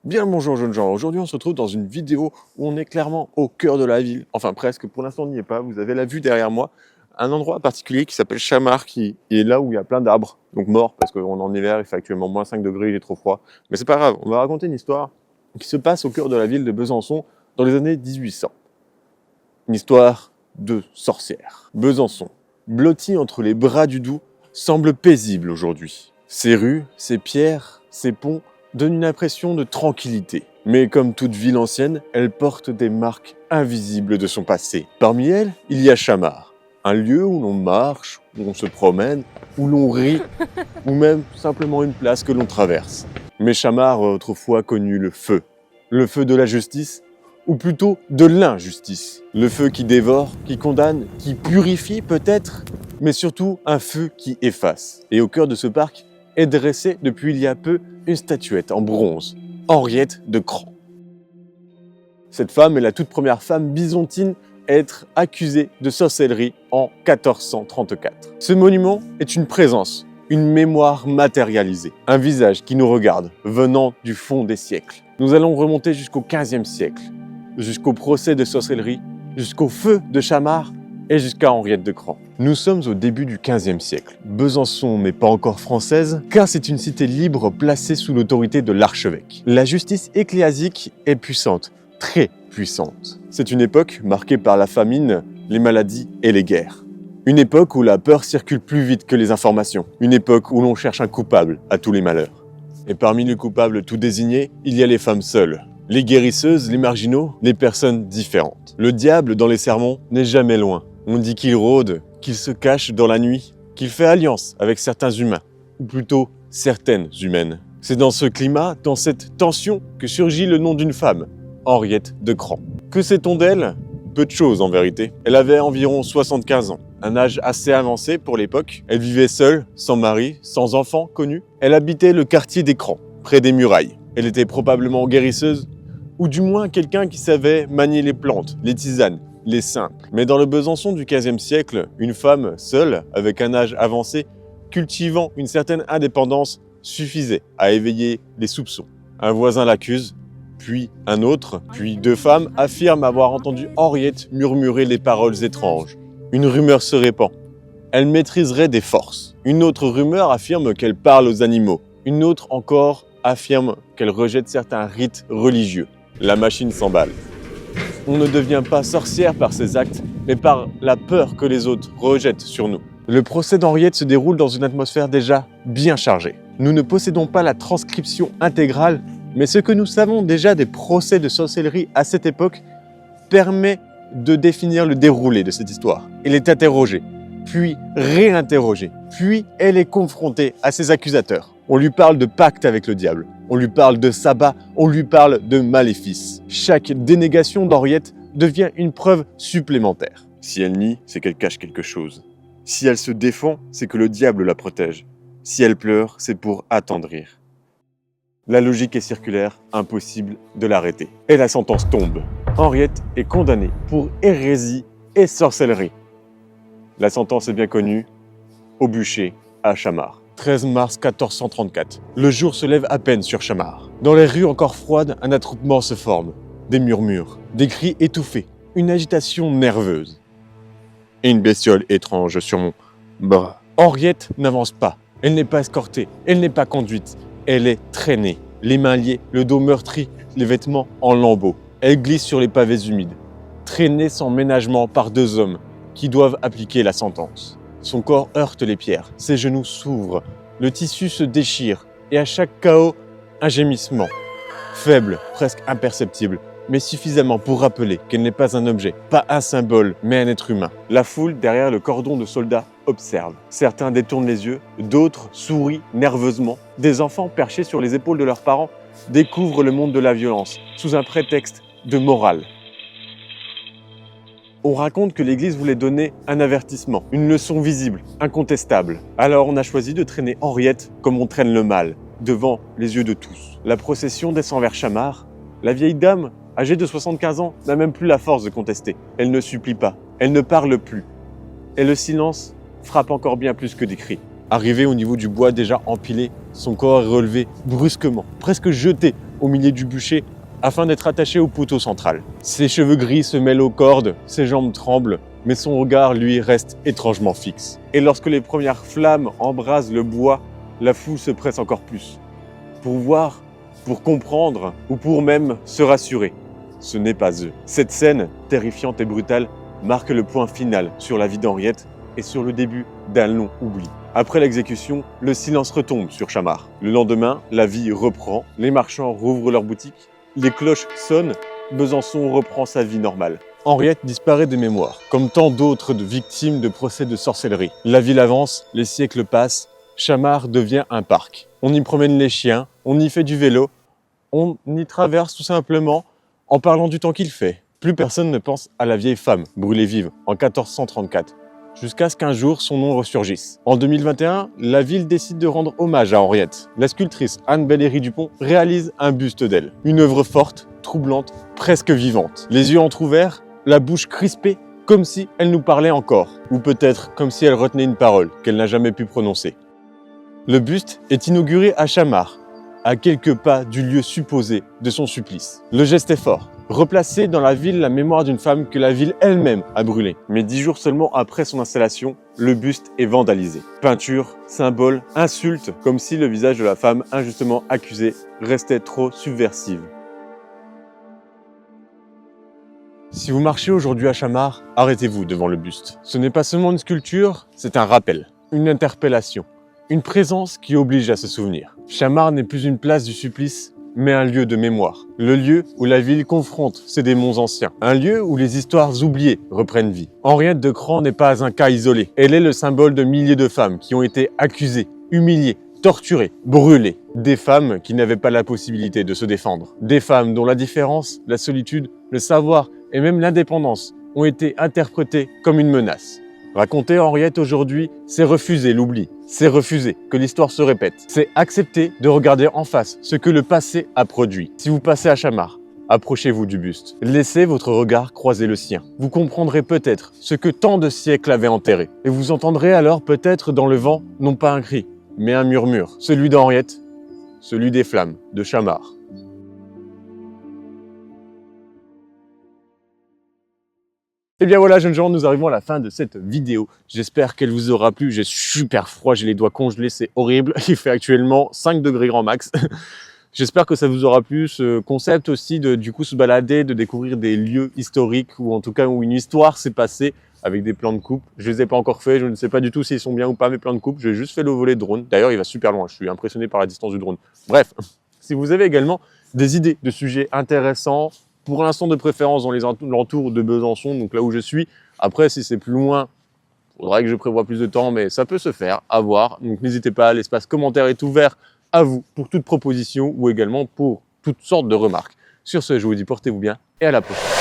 Bien le bonjour jeunes gens, aujourd'hui on se retrouve dans une vidéo où on est clairement au cœur de la ville, enfin presque, pour l'instant on n'y est pas, vous avez la vue derrière moi, un endroit particulier qui s'appelle Chamar, qui est là où il y a plein d'arbres, donc morts parce qu'on est en hiver, il fait actuellement moins 5 degrés, il est trop froid, mais c'est pas grave, on va raconter une histoire qui se passe au cœur de la ville de Besançon dans les années 1800. Une histoire de sorcière. Besançon, blotti entre les bras du Doubs, semble paisible aujourd'hui. Ses rues, ses pierres, ses ponts donne une impression de tranquillité. Mais comme toute ville ancienne, elle porte des marques invisibles de son passé. Parmi elles, il y a Chamar, un lieu où l'on marche, où on se promène, où l'on rit, ou même simplement une place que l'on traverse. Mais Chamar a autrefois connu le feu de la justice, ou plutôt de l'injustice. Le feu qui dévore, qui condamne, qui purifie peut-être, mais surtout un feu qui efface. Et au cœur de ce parc, est dressée depuis il y a peu une statuette en bronze, Henriette de Cran. Cette femme est la toute première femme bisontine à être accusée de sorcellerie en 1434. Ce monument est une présence, une mémoire matérialisée, un visage qui nous regarde, venant du fond des siècles. Nous allons remonter jusqu'au XVe siècle, jusqu'au procès de sorcellerie, jusqu'au feu de Chamar, et jusqu'à Henriette de Cran. Nous sommes au début du XVe siècle. Besançon n'est pas encore française, car c'est une cité libre placée sous l'autorité de l'archevêque. La justice ecclésiastique est puissante, très puissante. C'est une époque marquée par la famine, les maladies et les guerres. Une époque où la peur circule plus vite que les informations. Une époque où l'on cherche un coupable à tous les malheurs. Et parmi les coupables tout désignés, il y a les femmes seules. Les guérisseuses, les marginaux, les personnes différentes. Le diable dans les sermons n'est jamais loin. On dit qu'il rôde, qu'il se cache dans la nuit, qu'il fait alliance avec certains humains, ou plutôt certaines humaines. C'est dans ce climat, dans cette tension, que surgit le nom d'une femme, Henriette de Cran. Que sait-on d'elle? Peu de choses en vérité. Elle avait environ 75 ans, un âge assez avancé pour l'époque. Elle vivait seule, sans mari, sans enfant connu. Elle habitait le quartier des Crans, près des murailles. Elle était probablement guérisseuse, ou du moins quelqu'un qui savait manier les plantes, les tisanes, les simples. Mais dans le Besançon du XVe siècle, une femme seule, avec un âge avancé, cultivant une certaine indépendance, suffisait à éveiller les soupçons. Un voisin l'accuse, puis un autre, puis deux femmes affirment avoir entendu Henriette murmurer les paroles étranges. Une rumeur se répand. Elle maîtriserait des forces. Une autre rumeur affirme qu'elle parle aux animaux. Une autre encore affirme qu'elle rejette certains rites religieux. La machine s'emballe. On ne devient pas sorcière par ses actes, mais par la peur que les autres rejettent sur nous. Le procès d'Henriette se déroule dans une atmosphère déjà bien chargée. Nous ne possédons pas la transcription intégrale, mais ce que nous savons déjà des procès de sorcellerie à cette époque permet de définir le déroulé de cette histoire. Elle est interrogée, puis réinterrogée, puis elle est confrontée à ses accusateurs. On lui parle de pacte avec le diable, on lui parle de sabbat, on lui parle de maléfice. Chaque dénégation d'Henriette devient une preuve supplémentaire. Si elle nie, c'est qu'elle cache quelque chose. Si elle se défend, c'est que le diable la protège. Si elle pleure, c'est pour attendrir. La logique est circulaire, impossible de l'arrêter. Et la sentence tombe. Henriette est condamnée pour hérésie et sorcellerie. La sentence est bien connue, au bûcher à Chamar. 13 mars 1434. Le jour se lève à peine sur Chamar. Dans les rues encore froides, un attroupement se forme. Des murmures, des cris étouffés, une agitation nerveuse. Et une bestiole étrange sur mon bras. Henriette n'avance pas. Elle n'est pas escortée. Elle n'est pas conduite. Elle est traînée. Les mains liées, le dos meurtri, les vêtements en lambeaux. Elle glisse sur les pavés humides. Traînée sans ménagement par deux hommes qui doivent appliquer la sentence. Son corps heurte les pierres, ses genoux s'ouvrent, le tissu se déchire et à chaque chaos, un gémissement. Faible, presque imperceptible, mais suffisamment pour rappeler qu'elle n'est pas un objet, pas un symbole, mais un être humain. La foule derrière le cordon de soldats observe. Certains détournent les yeux, d'autres sourient nerveusement. Des enfants perchés sur les épaules de leurs parents découvrent le monde de la violence sous un prétexte de morale. On raconte que l'Église voulait donner un avertissement, une leçon visible, incontestable. Alors on a choisi de traîner Henriette comme on traîne le mal, devant les yeux de tous. La procession descend vers Chamar. La vieille dame, âgée de 75 ans, n'a même plus la force de contester. Elle ne supplie pas, elle ne parle plus. Et le silence frappe encore bien plus que des cris. Arrivé au niveau du bois déjà empilé, son corps est relevé brusquement, presque jeté au milieu du bûcher afin d'être attaché au poteau central. Ses cheveux gris se mêlent aux cordes, ses jambes tremblent, mais son regard, lui, reste étrangement fixe. Et lorsque les premières flammes embrasent le bois, la foule se presse encore plus. Pour voir, pour comprendre ou pour même se rassurer. Ce n'est pas eux. Cette scène, terrifiante et brutale, marque le point final sur la vie d'Henriette et sur le début d'un long oubli. Après l'exécution, le silence retombe sur Chamard. Le lendemain, la vie reprend, les marchands rouvrent leurs boutiques, les cloches sonnent, Besançon reprend sa vie normale. Henriette disparaît des mémoires, comme tant d'autres victimes de procès de sorcellerie. La ville avance, les siècles passent, Chamard devient un parc. On y promène les chiens, on y fait du vélo, on y traverse tout simplement en parlant du temps qu'il fait. Plus personne ne pense à la vieille femme brûlée vive en 1434, jusqu'à ce qu'un jour son nom ressurgisse. En 2021, la ville décide de rendre hommage à Henriette. La sculptrice Anne Belléry Dupont réalise un buste d'elle. Une œuvre forte, troublante, presque vivante. Les yeux entr'ouverts, la bouche crispée, comme si elle nous parlait encore. Ou peut-être comme si elle retenait une parole qu'elle n'a jamais pu prononcer. Le buste est inauguré à Chamard, à quelques pas du lieu supposé de son supplice. Le geste est fort. Replacer dans la ville la mémoire d'une femme que la ville elle-même a brûlée. Mais 10 jours seulement après son installation, le buste est vandalisé. Peinture, symboles, insultes, comme si le visage de la femme injustement accusée restait trop subversive. Si vous marchez aujourd'hui à Chamard, arrêtez-vous devant le buste. Ce n'est pas seulement une sculpture, c'est un rappel, une interpellation, une présence qui oblige à se souvenir. Chamard n'est plus une place du supplice, mais un lieu de mémoire. Le lieu où la ville confronte ses démons anciens. Un lieu où les histoires oubliées reprennent vie. Henriette de Cran n'est pas un cas isolé. Elle est le symbole de milliers de femmes qui ont été accusées, humiliées, torturées, brûlées. Des femmes qui n'avaient pas la possibilité de se défendre. Des femmes dont la différence, la solitude, le savoir et même l'indépendance ont été interprétées comme une menace. Raconter Henriette aujourd'hui, c'est refuser l'oubli. C'est refuser que l'histoire se répète. C'est accepter de regarder en face ce que le passé a produit. Si vous passez à Chamard, approchez-vous du buste. Laissez votre regard croiser le sien. Vous comprendrez peut-être ce que tant de siècles avaient enterré. Et vous entendrez alors peut-être dans le vent, non pas un cri, mais un murmure. Celui d'Henriette, celui des flammes de Chamard. Et bien voilà, jeunes gens, nous arrivons à la fin de cette vidéo. J'espère qu'elle vous aura plu. J'ai super froid, j'ai les doigts congelés, c'est horrible. Il fait actuellement 5 degrés grand max. J'espère que ça vous aura plu, ce concept aussi de du coup se balader, de découvrir des lieux historiques ou en tout cas où une histoire s'est passée avec des plans de coupe. Je les ai pas encore faits, je ne sais pas du tout s'ils sont bien ou pas mes plans de coupe. J'ai juste fait le volet de drone. D'ailleurs, il va super loin, je suis impressionné par la distance du drone. Bref, si vous avez également des idées de sujets intéressants, pour l'instant de préférence dans les alentours de Besançon, donc là où je suis. Après, si c'est plus loin, il faudrait que je prévoie plus de temps, mais ça peut se faire, à voir. Donc n'hésitez pas, l'espace commentaire est ouvert à vous pour toute proposition ou également pour toutes sortes de remarques. Sur ce, je vous dis portez-vous bien et à la prochaine.